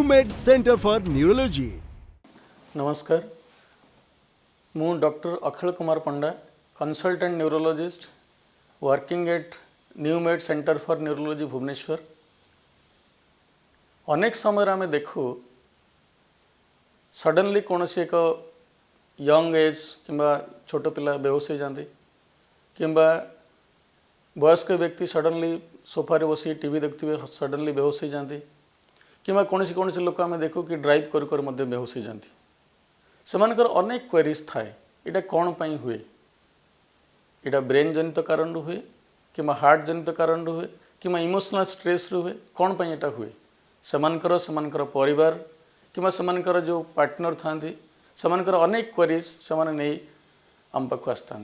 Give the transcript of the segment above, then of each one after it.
NewMed Center for Neurology. नमस्कार मु doctor Akhil Kumar Panda consultant neurologist working at Newmed centre for neurology Bhubaneswar. अनेक समय आम देखू सडनली कौन सी एक यंग एज किंबा छोट पिला बेहोश हो जाती किंबा वयस्क व्यक्ति सडनली सोफा रे बसी टीवी देखते सडनली बेहोश हो जाती किंबा कौन सी लोक आम देखू कि ड्राइव कर बेहोश हो जाती सेमानकर अनेक क्वेरीज थाए इटा कौन पाई हुए इटा ब्रेन जनित कारण हुए कि हार्ट जनित कारण हुए कि इमोशनल स्ट्रेस हुए कौन पाई इटा हुए सेमानकर परिवार कि सेमानकर जो पार्टनर था सेमानकर अनेक क्वेरीज से नहीं आम पाक आसता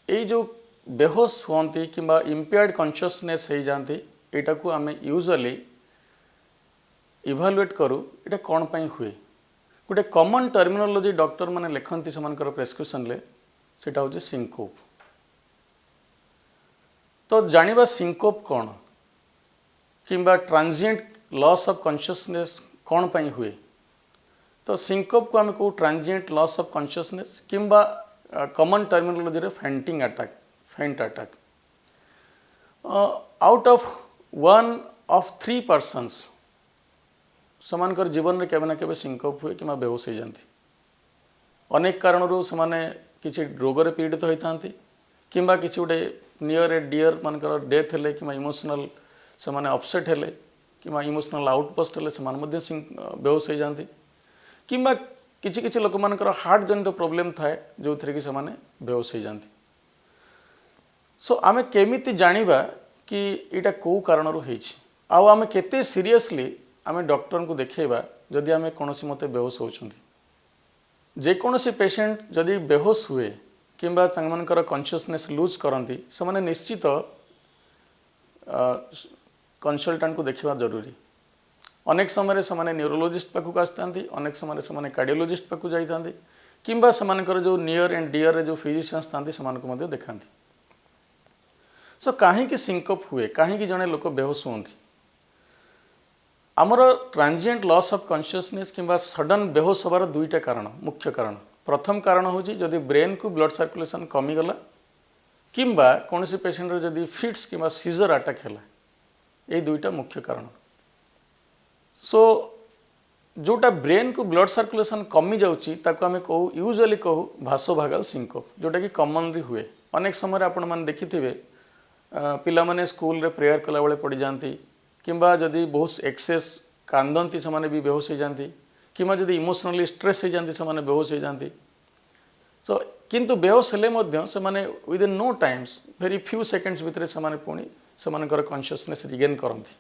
ये जो बेहोश होती कि इम्पेयर्ड कॉन्शियसनेस हो जाती यहाँ को आम यूजुअली इभालुएट करूँ इटा कौन पाई हुए गोटे कॉमन टर्मिनोलॉजी डॉक्टर माने लिखती से प्रेस्क्रिप्शन ले सेटा हूँ सिंकोप। तो जानिबा सिंकोप कौन किंबा ट्रांजिएंट लॉस ऑफ कॉन्शियसनेस कौन पाई हुए। तो सिंकोप को आम कहू ट्रांजिएंट लॉस ऑफ कॉन्शियसनेस किंबा कॉमन टर्मिनोलॉजी रे faint attack out of 1 of 3 persons समानकर जीवन में केवे ना केवे सिंकोप हुए कि बेहोश हो जाती अनेक कारण से किसी रोग पीड़ित होता किंबा किसी गोटे नियर ए डियर मानकर डेथ हेले कि इमोशनल से अपसेट हेले कि इमोशनल आउटपोस्ट हेले से बेहोश हो जाती किंबा किसी किसी लोक मानकर हार्ट जनित प्रोब्लेम थाए जो थी कि से बेहोश हो जाती। सो आम केमिति जानिबा कि इटा कौ कारण आउ आम केते सीरियसली आम डॉक्टर को देखेबा जदि आम कौन मत बेहोश होती जेकोसी पेशेंट जदि बेहोश हुए किंबा तंकर कॉन्शियसनेस लूज करती से निश्चित कंसल्टेंट को देखा जरूरी। अनेक समय से न्यूरोलॉजिस्ट पाखक आसता अनेक समय से कार्डियोलॉजिस्ट पाखक जाता किंबा से जो नियर एंड डियर जो फिजिशियंस था से देखा। सो कहीं सिंकोप हुए कहीं जड़े लोक बेहोश होती आमर ट्रांजिएंट लॉस ऑफ कॉन्शियसनेस किंबा सडन बेहोश होबार दुईटा कारण मुख्य कारण। प्रथम कारण हूँ जदि ब्रेन को ब्लड सर्कुलेशन कमीगला किंबा कौन सी पेशेंट जदि फिट्स किंबा सीजर अटैक है ये दुईटा मुख्य कारण। सो जोटा ब्रेन को ब्लड सर्कुलेशन कमी जाऊँगी आम कहू यूजुअली कहू भासोभागल सिंकोप जोटा कि कॉमनली हुए। अनेक समय आपण मैंने देखिथे पिला माने स्कूल रे प्रेयर कला बेले पड़ जाती किंबा जदि बहुत एक्सेस कांदती से भी बेहोश हो जाती किंबा जदि इमोशनली स्ट्रेस हो जाती से बेहोश हो जाती। सो किंतु बेहोश हेले से within no times very few seconds भितर से पुणी से कॉन्शियसनेस रिगेन करती।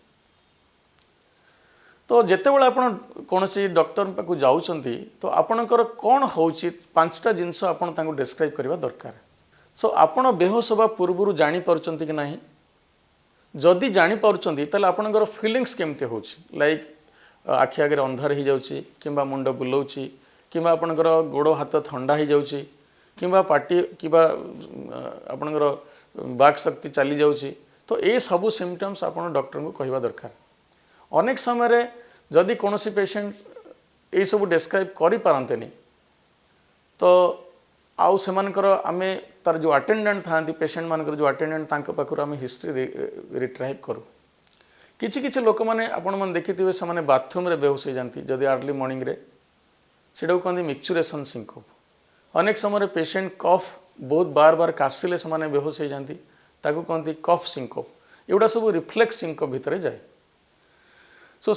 तो जितेबाला आपण कौन डॉक्टर पाक जाऊँगी तो आपणकर कौन हो 5टा जिनस आप डिस्क्राइब करवा दरकार। सो आपण बेहोश होगा पूर्व जापी कि ना जदि जापी ताल आपणकर फिलिंग्स केमती हो लाइक आखि आगे अंधार हो जाऊँगी किंबा मुंड बुलाऊँगी किंबा आपणकर गोड़ हाथ ठंडा हो जाऊँगी किंबा पार्टी किंबा आपणकर बाक शक्ति चली जाऊँगी तो ये सबू सिम्पटम्स आप डॉक्टर को कहवा दरकार। अनेक समय जदि कौन पेशेंट ये सब डिस्क्राइब करि पारंतेनी तो आउ सेमानकर आमे तार जो अटेंडेंट था पेशेंट मानकर जो अटेंडेंट पाखर आम हिस्ट्री रिट्राइव करूँ। किछि किछि लोक मैंने आपण मैंने देखिथे से बाथरूम रे बेहोश हो जाती जदि अर्ली मॉर्निंग रे सेटा कहते मिक्चुरेशन सिंकोप। अनेक समय पेशेंट कफ बहुत बार बार काशिले से बेहोश हो जाती कहते कफ सिंकोप एगुड़ा सब रिफ्लेक्स सिंकोप भितर जाए। सो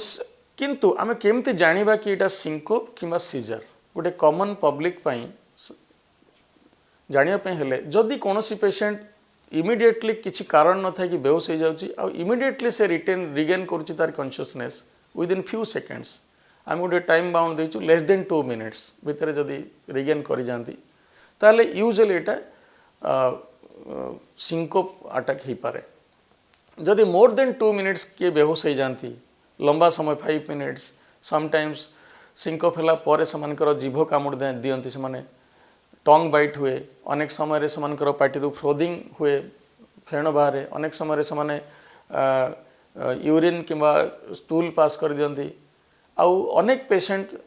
किंतु आमे केमती जानिबा कि एटा सिंकोप किंबा सीजर गोटे कॉमन पब्लिक पाई जानिया हेले जदि कौन पेशेंट इमिडिएटली किसी कारण न था कि बेहोश हो जाऊँगी आ इमिडिएटली से रिगेन करुच्ची तार कॉन्शियसनेस विदिन फ्यू सेकेंड्स आम गोटे टाइम बाउंड देचु लेस देन 2 minutes भितर जदि रिगेन कर जाती ताले यूजुअली एटा सिंकोप अटैक हो पारे। जदि मोर देन 2 minutes किए बेहोश हो जाती लंबा समय 5 minutes समटाइम्स सिंकोप है पर से जीभ कामुड़ दियंती से टंग बाइट हुए अनेक समय से पार्टी फ्रोदिंग हुए फेण बाहर अनेक समय से यूरिन किंवा स्टूल पास कर दियंती आउ अनेक पेशेंट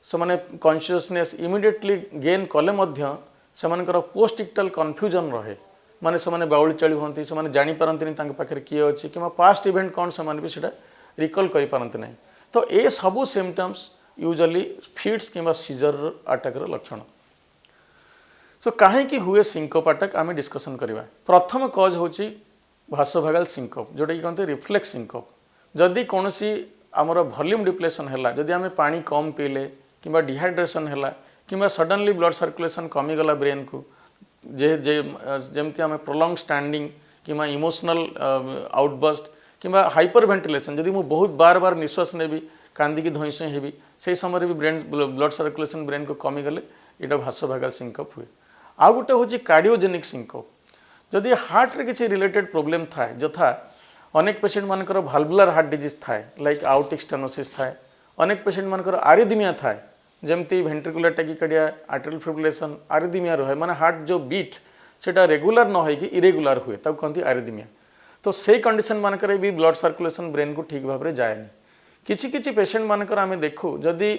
से माने कॉन्शियसनेस इमिडिएटली गेन कले मध्य सेमानकर पोस्ट इक्टल कन्फ्यूजन रहे माने से माने बाउली चली होती से माने जानी पारंती तांके पाखरे किए अछि किंवा पास्ट इवेंट कौन से माने भी सेटा रिकॉल करि पारंती नहीं तो ए सबु सिम्पटम्स यूजुअली फिट्स किंवा सीजर अटैक रो लक्षण सो काहे कि हुए सिंकोप अटैक आमे डिस्कशन करबा प्रथम कॉज होची भासोभागल सिंकोप जोटा कि कहते रिफ्लेक्स सिंकोप जदि कोनोसी आमर वॉल्यूम डिप्लेशन हैला जदि आमे पानी कम पीले किंवा डिहाइड्रेशन हैला किंवा सडनली ब्लड सर्कुलेशन कमी गला ब्रेन को जेमती आमे प्रोलॉन्ग स्टैंडिंग किंवा इमोशनल आउटबर्स्ट किंवा हाइपर वेंटिलेशन जदि मु बहुत बार बार निश्वास नेबी कांदी धईसे हेबी से समय भी ब्रेन ब्लड सर्कुलेशन ब्रेन को कमी गले इटा भासोभागल सिंकोप हुए आ गोटे हूँ कार्डियोजेनिक सिंकोप जदि हार्ट रे किसी रिलेटेड प्रोब्लेम थाए यथा अनेक पेशेंट मानकर भाल्वुलार हार्ट डिजीज थाए लाइक आउटिक स्टेनोसिस थाए अनेक पेशेंट मानकर आरिदमिया थाए जमती वेंट्रिकुलर टैकिकार्डिया आर्टेरियल फिब्रिलेशन आरिदमिया रहे माने हार्ट जो बीट सेटा रेगुलर न होई कि इरेगुलर हुए तब कहती आरिदमिया तो से कंडीशन मानकर भी ब्लड सर्कुलेशन ब्रेन को ठीक भाव में जाएनि किछि किछि पेशेंट मानकर आमे देखु जदि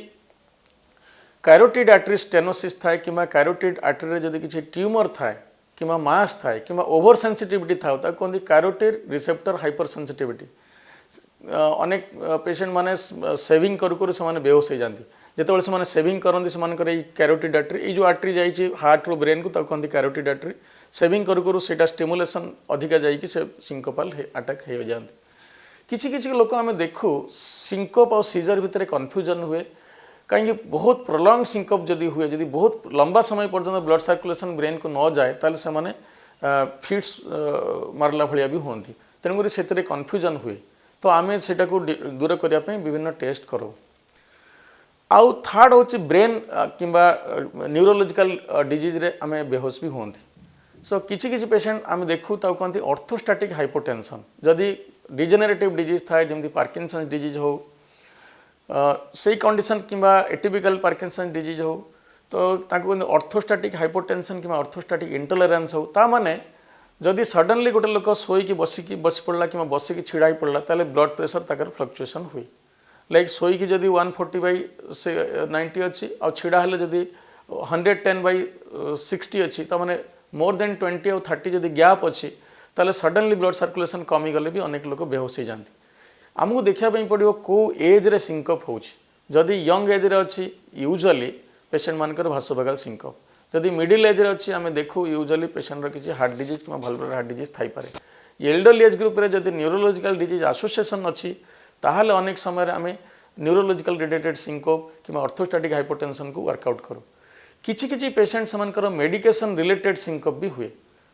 कैरोटिड आर्टरी स्टेनोसिस थाए किंवा कैरोटिड आर्टरी रे जदि किछि ट्यूमर थाए किंवा मास थाए किंवा ओवर सेंसिटिविटी थाउ ता कहती कैरोटिड रिसेप्टर हाइपर सेंसिटिविटी अनेक पेशेंट माने सेविंग करू करू से बेहोश हो जाती जिते से सेविंग करती से कैरोटिड आर्टरी ये जो आर्टरी जाइए हार्ट रो ब्रेन को कहती कैरोटिड आर्टरी सेविंग करू करू सेटा स्टिमुलेशन अधिका जाइए से सिंकोपाल अटैक हो जाती किछि किछि लोक आमे देखु सिंकोप और सीजर भितर कन्फ्यूजन हुए कहीं बहुत प्रोलॉन्ग सिंकोप जदि हुए जदि बहुत लंबा समय पर्यंत ब्लड सर्कुलेशन ब्रेन को न जाए ताले से माने फिट्स मारला भलिया भी होती तेणुक से कन्फ्यूजन हुए तो आमे सेटा को दूर करने विभिन्न टेस्ट करो आउ थर्ड होची ब्रेन किंबा न्यूरोलॉजिकल डिजीज रे आमे बेहोश भी होती सो किछि किछि पेशेंट आमे देखु ताऊ कहती ऑर्थोस्टैटिक हाइपोटेंशन जदि डिजेनरेटिव डिजीज थाए जमती पार्किंसंस डिजीज हो से कंडीशन किंबा एटिपिकल पार्किंसंस डिजीज हो तो ताको ऑर्थोस्टैटिक हाइपोटेंशन किंबा ऑर्थोस्टैटिक इंटॉलरेंस हो ता माने जदि सडनली गोटे लोक शोईकी बसी पड़ला कि बसिकी छिड़ा पड़ला ताले ब्लड प्रेशर ताकर फ्लक्चुएशन हुए लाइक शोईकी जदि 140/90 अच्छी आ छिड़ा हेले जदि 110/60 अच्छी तो माने मोर देन 20 और 30 जदि गैप अच्छी ताले सडनली ब्लड सर्कुलेशन कमी गले भी अनेक लोक बेहोश हो जाती आमको देखा पड़ो कौ एज रे सिंकोप होची जदि यंग एज रे अच्छी यूजुअली पेशेंट मानकर भासोभागल सिंकोप जदि मिडिल एज रे अच्छी आमे देखु यूजुअली पेशेंट रो किछि हार्ट डिजीज कि भाल्वुलार हार्ट डिजीज थाई पारे एल्डरली एज ग्रुप रे जदि न्यूरोलॉजिकल डिजीज एसोसिएशन अच्छी ताहले अनेक समय आमे न्यूरोलॉजिकल रिलेटेड सिंकोप कि ऑर्थोस्टैटिक हाइपोटेंशन को वर्कआउट करूँ किछि किछि पेशेंट से मेडिकेशन रिलेटेड सिंकोप भी हुए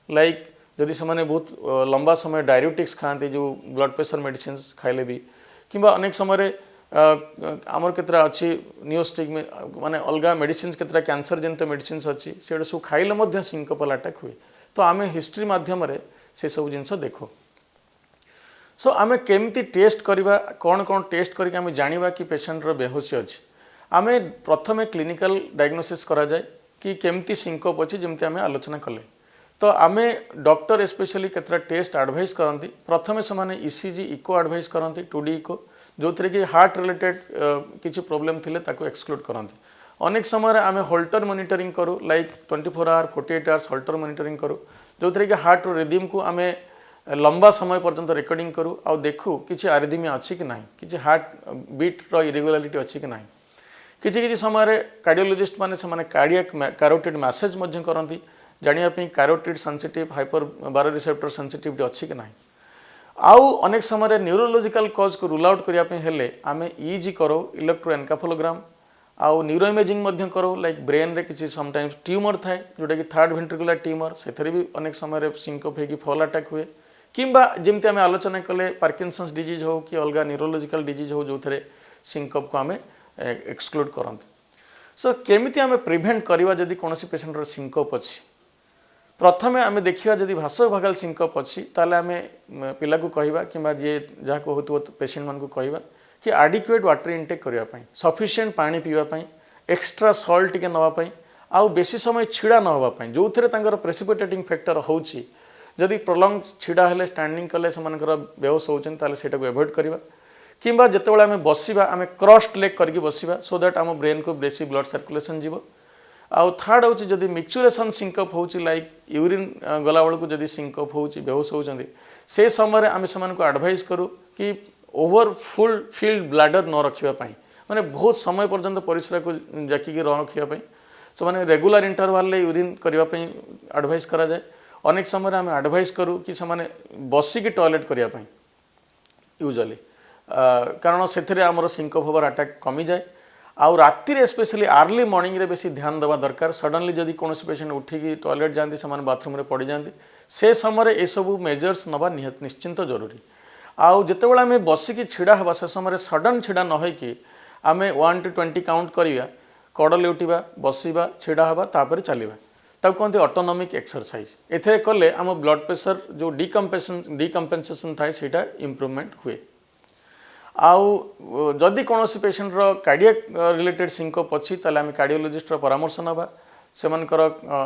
लाइक जदि से बहुत लंबा समय डायरेटिक्स खाते जो ब्लड प्रेशर मेडिसिन खाइले भी किंबा अनेक समय आमर केतरा अच्छी न्यूस्टिक में माने अलगा मेडिसिन केतरा कैंसर जनित मेडिसिन अच्छी से सब खाइले सिंकोपल अटैक हुए तो आमे हिस्ट्री माध्यम से सब जिनस देखो सो आमे केमती टेस्ट करवा कौन कौन टेस्ट करके आमे जानिबा कि पेशेंट रो बेहोशी अच्छी आमे प्रथमे क्लिनिकल डायग्नोसिस करा जाए कि केमती सिंकोप अच्छी जमती आमे आलोचना कले तो आमे डॉक्टर स्पेशली केतरा टेस्ट एडवाइस करती प्रथमे से ईसीजी इको एडवाइस करती 2D इको जो थे कि हार्ट रिलेटेड किसी प्रोब्लेम थिले ताको एक्सक्लूड करती अनेक समय आमे होल्टर मॉनिटरिंग करूँ like 24 hour 48 hours Holter monitoring करूँ जो थे कि हार्ट रिदम को आमे लंबा समय पर्यंत रेकर्डिंग करूँ आ देखू कि आरिदमिया अच्छी कि नहीं कि हार्ट बीट रो इरेगुलारिटी अच्छी कि नहीं किसी समय कार्डियोलॉजिस्ट माने कार्डियक कैरोटिड मैसेज करती जानापी कैरोटिड सेंसिटिव हाइपर बारो रिसेप्टर सेंसिटिविटी अच्छी कि नहीं आउ अनेक समय न्यूरोलॉजिकल कॉज को रूल आउट करने हेले आमे ईजी करो इलेक्ट्रोएनकेफेलोग्राम आउ न्यूरो इमेजिंग करो लाइक ब्रेन रे किसी समटाइम्स ट्यूमर थाए जोटा कि थर्ड वेंट्रिकुलर ट्यूमर से भी अनेक समय सिंकोप होगी फॉल अटैक हुए किंबा जमती आमे आलोचना कले पार्किंसंस डिजीज हो कि अलग न्यूरोलॉजिकल डिजीज हो जो थे सिंकोप को आमे एक्सक्लूड करते सो केमिति आमे प्रिवेंट करवा जदि कौन पेशेंट रो सिंकोप अच्छी प्रथमे आमे देखिया जदि भासोभागल सिंकोप अच्छी ताले आमे पिला को कहवा कि जे जहाँ को होतो पेशेंट मान को कहवा कि एडिक्वेट वाटर इनटेक करबा पई सफिशिएंट पानी पीवा पई एक्स्ट्रा सॉल्ट टिके नवा पई आउ बेसी समय छिड़ा न होबा पई जो थरे तांगर प्रेसिपिटेटिंग फैक्टर होउची जदि प्रोलंग छिड़ा हेले स्टैंडिंग कले सेमानकर बेहोश होउछन ताले सेटा को एवॉइड करबा किंबा जेतेबेले आमे बसिबा आमे क्रॉस्ड लेग करके बसिबा सो दैट आम ब्रेन को बेसी ब्लड सर्कुलेशन जीवो आउ थर्ड होची जदि मिक्चुरेशन सिंकअप होची लाइक यूरिन गला बेलू जदि सिंकअप होची बेहोश होउछन से समय आमे समान को एडवाइस करू कि ओवर फुल फील्ड ब्लैडर न रखिबा पई माने बहुत समय पर्यंत परिश्रा को जाकी रखिबा पई सो माने रेगुलर इंटरवल ले यूरिन करबा पई एडवाइस करा जाए अनेक समय आमे एडवाइस करू कि समान बसिकी टॉयलेट करबा पई यूजुअली कारण से आमर सिंकअप होबार अटैक कमी जाए आउ राति रे स्पेशली अर्ली मॉर्निंग रे बेसी ध्यान देवा दरकार सडनली जदि कौन पेशेंट उठिकी टॉयलेट जाती से बाथरूम रे पड़ जाती से समय ये सब मेजर्स नवा निश्चिंत जरूरी आउ जितेबाला आम बसिकी छिड़ा हवा से समय सडन छिड़ा न होइकी आम 1 to 20 काउंट करिया कड़ लेउटिबा बसिबा छिड़ा हवा तापर चलिबा ताको कहते ऑटोनॉमिक एक्सरसाइज एथे कले आम ब्लड प्रेशर जो डिकम्पेनसेशन थाए सेटा इंप्रूवमेंट हुए आउ जदि कौन पेशेंट कार्डियक रिलेटेड सिंकअप अच्छी ताले आम कार्डियोलॉजिस्ट परामर्श नवा सेमानकर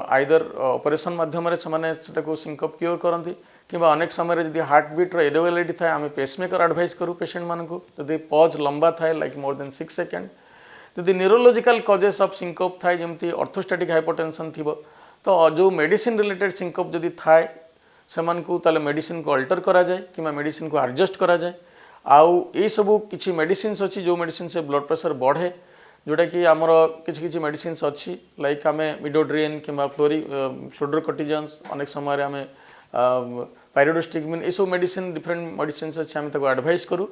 आइदर ऑपरेशन माध्यम से सिंकअप क्योर करती कि अनेक समय जदि हार्ट बीट इरेगुलारिटी थाए आम पेसमेकर एडवाइस करूँ पेशेंट मानक जदि पज लंबा थाए लाइक मोर देन 6 सेकेंड जदि न्यूरोलॉजिकल कजेस ऑफ सिंकअप थाए जमती ऑर्थोस्टैटिक हाइपरटेंशन थी तो जो मेडिसिन रिलेटेड सिंकअप जदि थाए से मेडिसिन को अल्टर करा जाए कि मेडिसिन को एडजस्ट करा जाए आउ ये सबू किसी मेडिसिन अच्छी जो मेडिसिन से ब्लड प्रेशर बढ़े जोटा कि आमर किसी मेडिसिन अच्छी लाइक आम मिडोड्रिन कि फ्लोडरकोर्टिजन्स अनेक समय आम पायरिडोस्टिग्मिन ये सब मेडिसिन डिफरेंट मेडिसिन अच्छे आम एडवाइस करूँ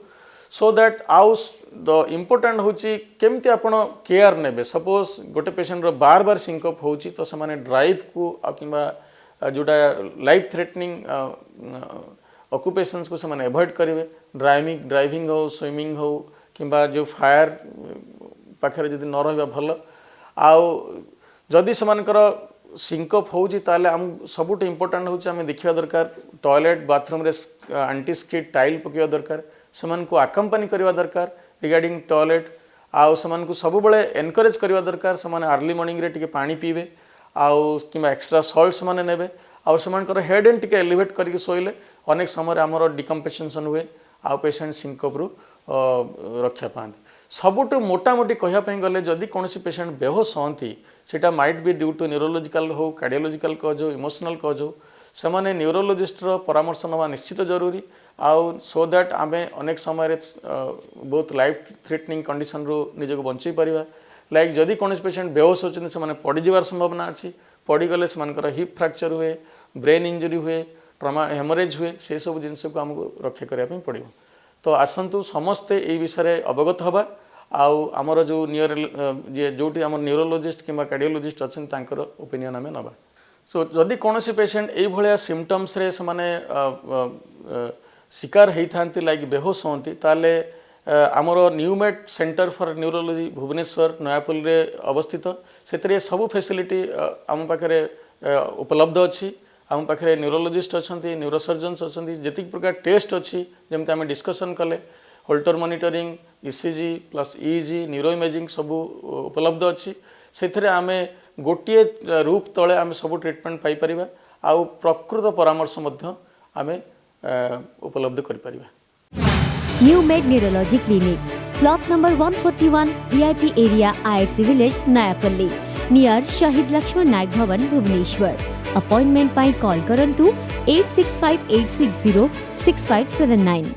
सो दैट आउ द इम्पोर्टाट हूँ केमती आप केयर ने सपोज गोटे पेशेंट बार बार सिंकअप हो तो से ड्राइव को कि जोटा लाइफ थ्रेटनिंग ऑक्युपेशंस को से एवॉइड करेंगे ड्राइविंग हो स्विमिंग हो कि जो फायर पाखे जदि न रहा भल आउ जदि सेमानकर सिंकअप होउची ताले आम सबुठ इम्पोर्टाट होउची आम देखा दरकार टॉयलेट बाथरूम रे एंटी स्किड टाइल पकेवा दरकार सेमान को आकंपानी करवा दरकार रिगार्डिंग टॉयलेट आउ सेमान को सब बळे एनकरेज करवा दरकार सेमान अर्ली मॉर्निंग रे टिके पानी पीबे आउ किंबा एक्स्ट्रा सॉल्ट सेमाने नेबे आउ सेमानकर हेड एंड टिके एलिवेट करके सोइले अनेक समय आमर डिकम्पेसेशन हुए आउ पेशेंट सिंकअप रु रक्षा पाती सबुठ मोटामोटी कहवाई गले जदि कौन पेशेंट बेहोश होती सेटा might be due to neurological हो कार्डियोलॉजिकल कज हो इमोशनल कज हो से न्यूरोलॉजिस्टर परामर्श नवा निश्चित जरूरी आउ सो दैट आम अनेक समय बहुत लाइफ थ्रेटनिंग कंडीशन रू निजक बंचाई पारिबा लाइक जदि कौन पेशेंट बेहोश होती से पड़ीजार संभावना अच्छी पड़ीगले से हिप फ्रैक्चर हुए ब्रेन इंजुरी हुए ट्रमा हेमरेज हुए से सब जिनस को आमको रक्षा करने पड़ो तो आसतु समस्ते ये विषय अवगत हवा आउ आमर जो जो आम न्यूरोलॉजिस्ट कि कार्डियोलॉजिस्ट अच्छा ओपिनियन आम नवा सो जदि कौन पेशेंट ये सिम्पटम्स रे से शिकार होती लाइक बेहोश होती ताले आमर Newmed centre for neurology Bhubaneswar Nayapalli रे अवस्थित से सबू फैसिलिटी आम पाखे उपलब्ध अच्छी आम पाखे न्यूरोलॉजिस्ट अच्छा न्यूरोसर्जन्स अच्छा जी प्रकार टेस्ट अच्छी जमी आम डिस्कसन कले Holter monitoring ECG plus EEG neuro imaging सबू उपलब्ध अच्छी से आम गोटे रूप तले आम सब ट्रिटमेंट पाई परिबा आउ प्रकृत परामर्श आम उपलब्ध करि परिबा। Newmed neurology clinic plot number 141 VIP area IRC village Nayapalli near Shahid Laxman नायक भवन भुवनेश्वर अपॉइंटमेंट पाई कॉल करंतु 8658606579।